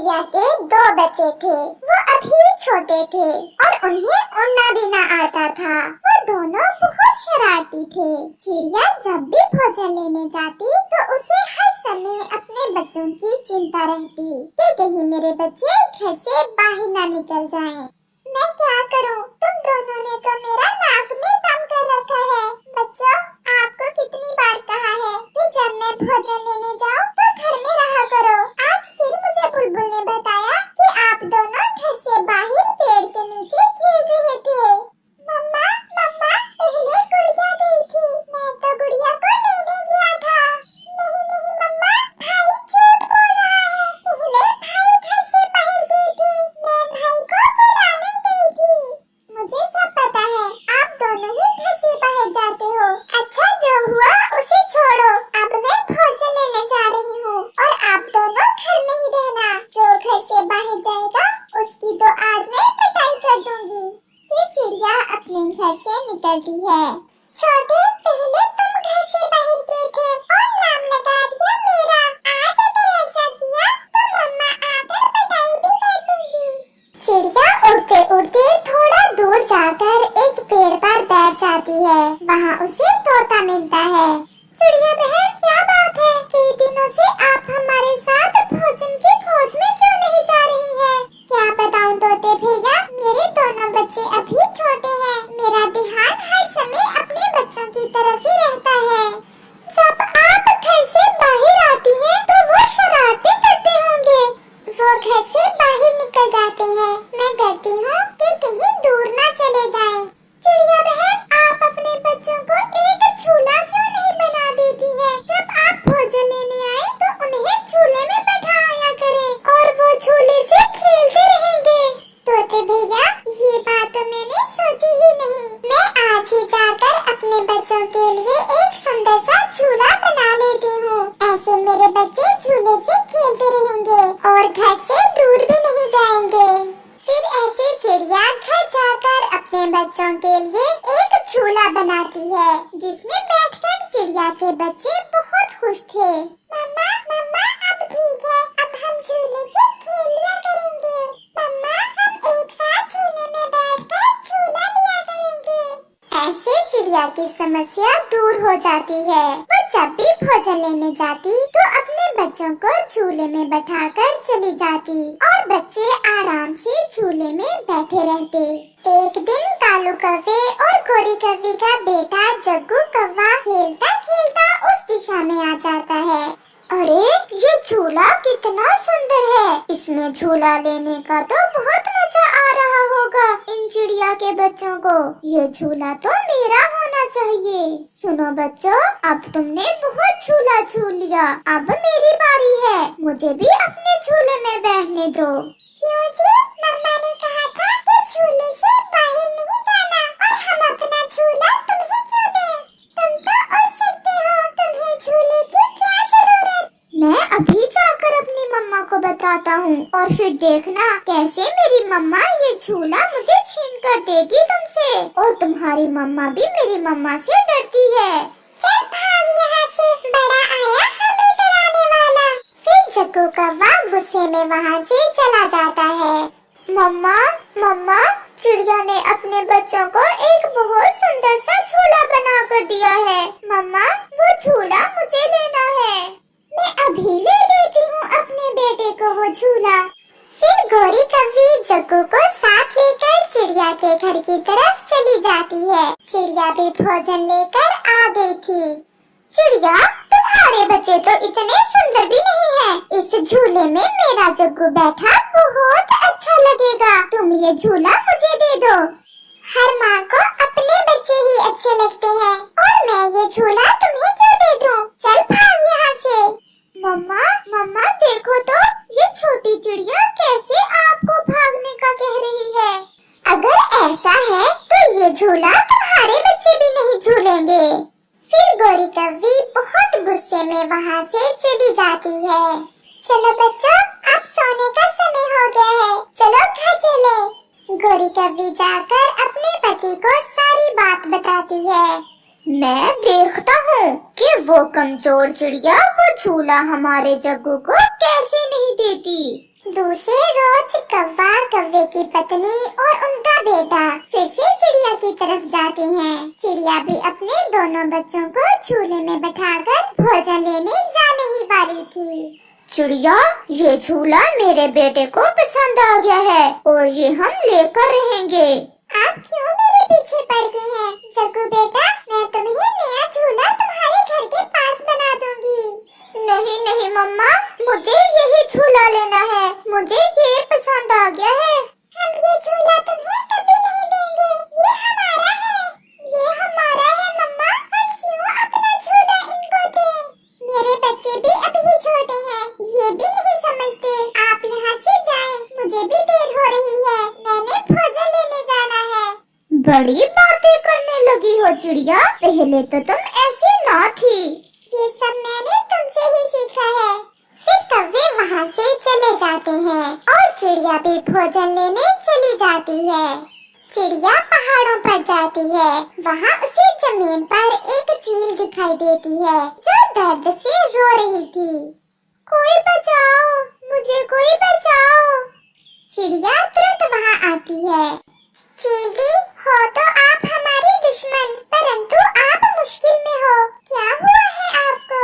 चिड़िया के दो बच्चे थे। वो अभी छोटे थे और उन्हें उड़ना भी न आता था। वो दोनों बहुत शरारती थे। चिड़िया जब भी भोजन लेने जाती तो उसे हर समय अपने बच्चों की चिंता रहती कि कहीं मेरे बच्चे घर से बाहर न निकल जाएं। मैं क्या करूं? तुम दोनों ने तो मेरा नाक में दम कर रखा है। बच्चों, आपको कितनी बार कहा है कि जब मैं भोजन लेने जाऊं तो घर में रहा करो। आज फिर मुझे बुलबुल ने बताया कि आप दोनों घर से बाहर पेड़ के नीचे खेल रहे थे। मम्मा, मम्मा, पहले गुड़िया गई थी। मैं तो गुड़िया को लेने गया था। नहीं नहीं मम्मा, भाई झूठ बोल रहा है। पहले भाई घर से बाहर गई थी। मैं भाई को बुलाने गई थी। मुझे सब पता है, आप दोनों ही घर से बाहर जाते हो। अच्छा, जो हुआ उसे छोड़ो। अब मैं भोजन लेने जा रही हूँ और आप दोनों घर में ही रहना। जो घर से बाहर जाएगा उसकी तो आज मैं पिटाई कर दूंगी। फिर चिड़िया अपने घर से निकलती है। छोटे, पहले तुम घर से बाहर गए थे और नाम लगा दिया मेरा। आज अगर ऐसा किया तो मम्मा आकर पिटाई भी कर देंगी। चिड़िया उड़ते उड़ते थोड़ा दूर जाकर एक पेड़ पर बैठ जाती है। वहाँ उसे तोता मिलता है। चिड़िया बहन, क्या बात है? कई दिनों से आप हमारे साथ भोजन की खोज में क्यों नहीं जा रही हैं? क्या बताऊं तोते भैया, मेरे दोनों बच्चे अभी छोटे हैं। मेरा ध्यान हर समय अपने बच्चों की तरफ ही रहता है। जब आप घर से बाहर आती हैं तो वो शरारतें करते होंगे। वो घर से बाहर निकल जाते हैं। मैं डरती हूँ कि कहीं दूर ना चले जाएं। चिड़िया बहन, आप अपने बच्चों को एक झूला क्यों नहीं बना देती है? जब आप भोजन लेने आए तो उन्हें झूले में बैठा आया करें और वो झूले से खेलते रहेंगे। तोते भैया, ये बात तो मैंने सोची ही नहीं। मैं आज ही जाकर अपने बच्चों के लिए एक सुंदर सा झूला बना लेती हूँ। ऐसे मेरे बच्चे झूले से खेलते रहेंगे और घर से दूर भी नहीं जाएंगे। फिर ऐसे चिड़िया घर जाकर अपने बच्चों के लिए एक झूला बनाती है, जिसमें बैठकर चिड़िया के बच्चे बहुत खुश थे। मम्मा, मम्मा, अब ठीक है। अब हम झूले से खेल लिया करेंगे। मम्मा, हम एक साथ झूले में बैठकर झूला लिया करेंगे। ऐसे चिड़िया की समस्या दूर हो जाती है। वो जब भी भोजन लेने जाती तो अपने बच्चों को झूले में बैठाकर चली जाती और बच्चे आराम से झूले में बैठे रहते। एक दिन कालू कौवे और गोरी कौवी का बेटा जग्गू कौवा खेलता खेलता उस दिशा में आ जाता है। अरे, ये झूला कितना सुंदर है। इसमें झूला लेने का तो बहुत मजा आ रहा होगा इन चिड़िया के बच्चों को। ये झूला तो मेरा होना चाहिए। सुनो बच्चों, अब तुमने बहुत झूला झूल लिया। अब मेरी बारी है। मुझे भी अपने झूले में बैठने दो। क्यों जी? मम्मा ने कहा था कि झूले से बाहर नहीं जाना और हम अपना झूला तुम्हें क्यों दें? तुम तो उड़ सकते हो। तुम्हें झूले की क्या जरूरत? मैं अभी जाकर अपनी मम्मा को बताता हूँ और फिर देखना कैसे मेरी मम्मा ये झूला मुझे छीन कर देगी तुमसे। और तुम्हारी मम्मा भी मेरी मम्मा से डरती है। चल भाग यहाँ से, बड़ा आया हमें डराने वाला। फिर जग्गू कौवा गुस्से में वहाँ से चला जाता है। मम्मा, मम्मा, चिड़िया ने अपने बच्चों को एक बहुत सुंदर सा झूला बना कर दिया है। मम्मा, वो झूला मुझे लेना है। मैं अभी ले देती हूँ अपने बेटे को वो झूला। फिर गोरी कौवी जग्गू को साथ लेकर चिड़िया के घर की तरफ चली जाती है। चिड़िया भी भोजन लेकर आ गई थी। चिड़िया, तुम्हारे बच्चे तो इतने सुंदर भी नहीं हैं। इस झूले में मेरा जग्गू बैठा बहुत अच्छा लगेगा। तुम ये झूला मुझे दे दो। हर माँ को अपने बच्चे ही अच्छे लगते हैं और मैं ये झूला तुम्हें क्यों दे दूँ? चल भाग यहाँ से। मम्मा, मम्मा, देखो तो ये छोटी चिड़िया कैसे आपको भागने का कह रही है। अगर ऐसा है तो ये झूला तुम्हारे बच्चे भी नहीं झूलेंगे। फिर गोरी कौवी बहुत गुस्से में वहाँ से चली जाती है। चलो बच्चों, अब सोने का समय हो गया है। चलो घर चले। गोरी कौवी जाकर अपने पति को सारी बात बताती है। मैं देखता हूँ कि वो कमजोर चिड़िया वो झूला हमारे जग्गू को कैसे नहीं देती। दूसरे रोज कौवा, कौवे की पत्नी और उनका बेटा फिर से चिड़िया की तरफ जाते हैं। चिड़िया भी अपने दोनों बच्चों को झूले में बैठाकर भोजन लेने जाने ही वाली थी। चिड़िया, ये झूला मेरे बेटे को पसंद आ गया है और ये हम लेकर रहेंगे। आप क्यों मेरे पीछे पड़ गए हैं? जग्गू बेटा, मैं तुम्हें नया झूला तुम्हारे घर के पास बना दूंगी। नहीं नहीं मम्मा, मुझे यही झूला लेना है, मुझे ये पसंद आ गया है। हम ये झूला तुम्हें कभी नहीं देंगे, ये हमारा है। ये हमारा है मम्मा, हम क्यों अपना झूला इनको दें? मेरे बच्चे भी अभी छोटे हैं, ये भी नहीं समझते। आप यहाँ से जाएं, मुझे भी देर हो रही है, मैंने भोजन लेने जाना है। बड़ी बातें करने लगी हो चिड़िया, पहले तो तुम ऐसी ना थी। ये सब मैंने तुमसे ही सीखा है। फिर कौवे वहाँ से चले जाते हैं और चिड़िया भी भोजन लेने चली जाती है। चिड़िया पहाड़ों पर जाती है, वहाँ उसे जमीन पर एक चील दिखाई देती है जो दर्द से रो रही थी। कोई बचाओ, मुझे कोई बचाओ। चिड़िया तुरंत वहाँ आती है। चील हो तो आप हमारे दुश्मन, परंतु आप मुश्किल में हो, क्या हुआ है आपको?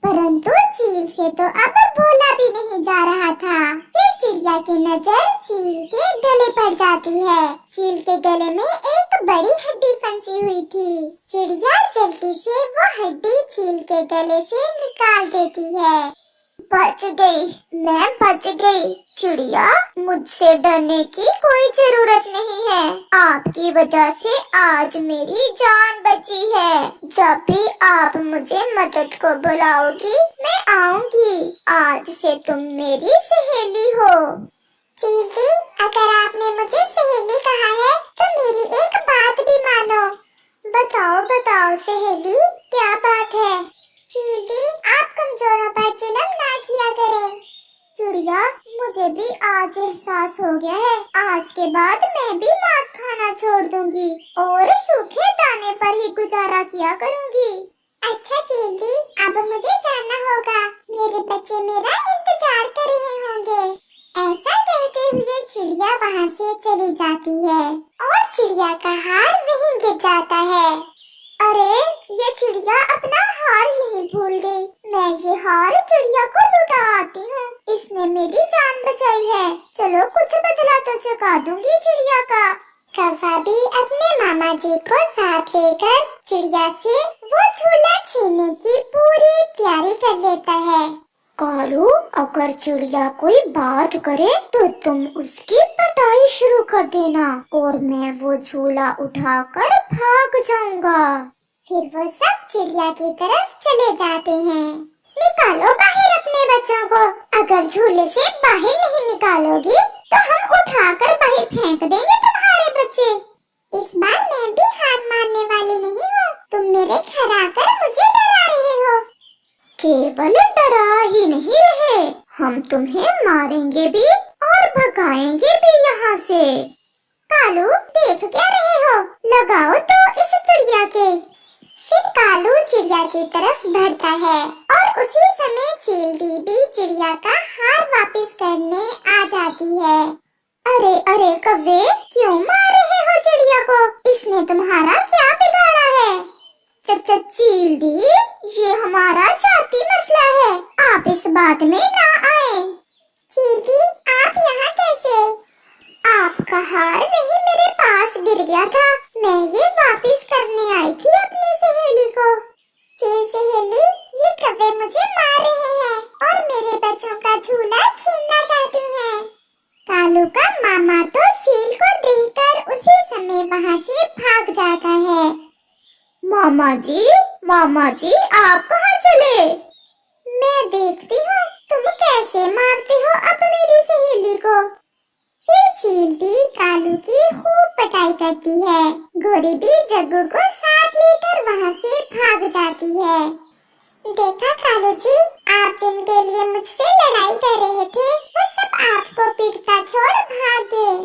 परंतु चील से तो अब बोला भी नहीं जा रहा था। फिर चिड़िया की नजर चील के गले पर जाती है। चील के गले में एक बड़ी हड्डी फंसी हुई थी। चिड़िया जल्दी से वो हड्डी चील के गले से निकाल देती है। बच गई, मैं बच गई। चिड़िया, मुझसे डरने की कोई जरूरत नहीं है, आपकी वजह से आज मेरी जान बची है। जब भी आप मुझे मदद को बुलाओगी, मैं आऊंगी। आज से तुम मेरी सहेली हो। चीली, अगर आपने मुझे सहेली कहा है तो मेरी एक बात भी मानो। बताओ बताओ सहेली, क्या बात है? चीली, आप कमजोरों पर जुल्म ना किया करें। चिड़िया, मुझे भी आज एहसास हो गया है, आज के बाद मैं भी मांस खाना छोड़ दूंगी और सूखे दाने पर ही गुजारा किया करूंगी। अच्छा चीली, अब मुझे जाना होगा, मेरे बच्चे मेरा इंतजार कर रहे होंगे। ऐसा कहते हुए चिड़िया वहाँ से चली जाती है और चिड़िया का हार वहीं गिर जाता है। अरे, ये चिड़िया अपना हार यहीं भूल गई। मैं ये हार चिड़िया को लुटा आती हूँ, इसने मेरी जान बचाई है। चलो कुछ बदला तो चुका दूंगी चिड़िया का। कौवा भी अपने मामा जी को साथ लेकर चिड़िया से वो झूला छीनने की पूरी तैयारी कर लेता है। कालू, अगर चिड़िया कोई बात करे तो तुम उसकी पिटाई शुरू कर देना और मैं वो झूला उठाकर भाग जाऊंगा। फिर वो सब चिड़िया की तरफ चले जाते हैं। निकालो बाहर अपने बच्चों को, अगर झूले से बाहर नहीं निकालोगी तो हम उठाकर बाहर फेंक देंगे तुम्हारे बच्चे। इस बार मैं भी हार मानने वाली नहीं हूँ, तुम मेरे घर आकर मुझे डरा रहे हो। केवल डरा ही नहीं रहे, हम तुम्हें मारेंगे भी और भगाएंगे भी यहाँ से। कालू, देख क्या रहे हो, लगाओ तो इस चिड़िया के। फिर कालू चिड़िया की तरफ बढ़ता है और उसी समय चील भी चिड़िया का हार वापस करने आ जाती है। अरे अरे कौवे, क्यों मार रहे हो चिड़िया को? इसने तुम्हारा क्या बिगाड़ा है? चील दी, ये हमारा जाति मसला है, आप इस बात में ना आए। चील दी, आप यहाँ कैसे? आपका हार वही मेरे पास गिर गया था, मैं ये वापस करने आई थी अपनी सहेली को। चील सहेली, ये कौवे मुझे मार रहे हैं और मेरे बच्चों का झूला छीनना चाहते हैं। कालू का मामा तो चील को देखकर उसी समय वहाँ से भाग जाता है। मामा जी, आप कहाँ चले? मैं देखती हूँ तुम कैसे मारते हो अब मेरी सहेली को। फिर चील कालू की खूब पिटाई करती है। घोड़ी भी जग्गू को साथ लेकर वहाँ से भाग जाती है। देखा कालू जी, आप जिनके लिए मुझसे लड़ाई कर रहे थे वो सब आपको पीटता छोड़ भाग गए।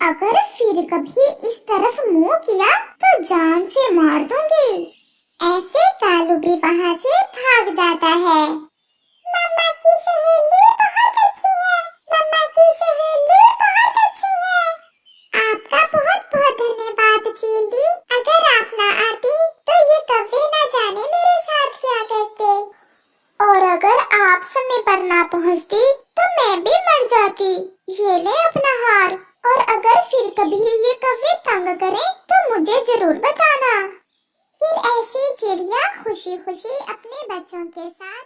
अगर फिर कभी इस तरफ मुंह किया तो जान से मार दूंगी। ऐसे कालू भी वहाँ से भाग जाता है। मामा की सहेली बहुत अच्छी है, पर ना पहुंचती तो मैं भी मर जाती। ये ले अपना हार, और अगर फिर कभी ये कौवे तंग करे तो मुझे जरूर बताना। फिर ऐसी चिड़िया खुशी खुशी अपने बच्चों के साथ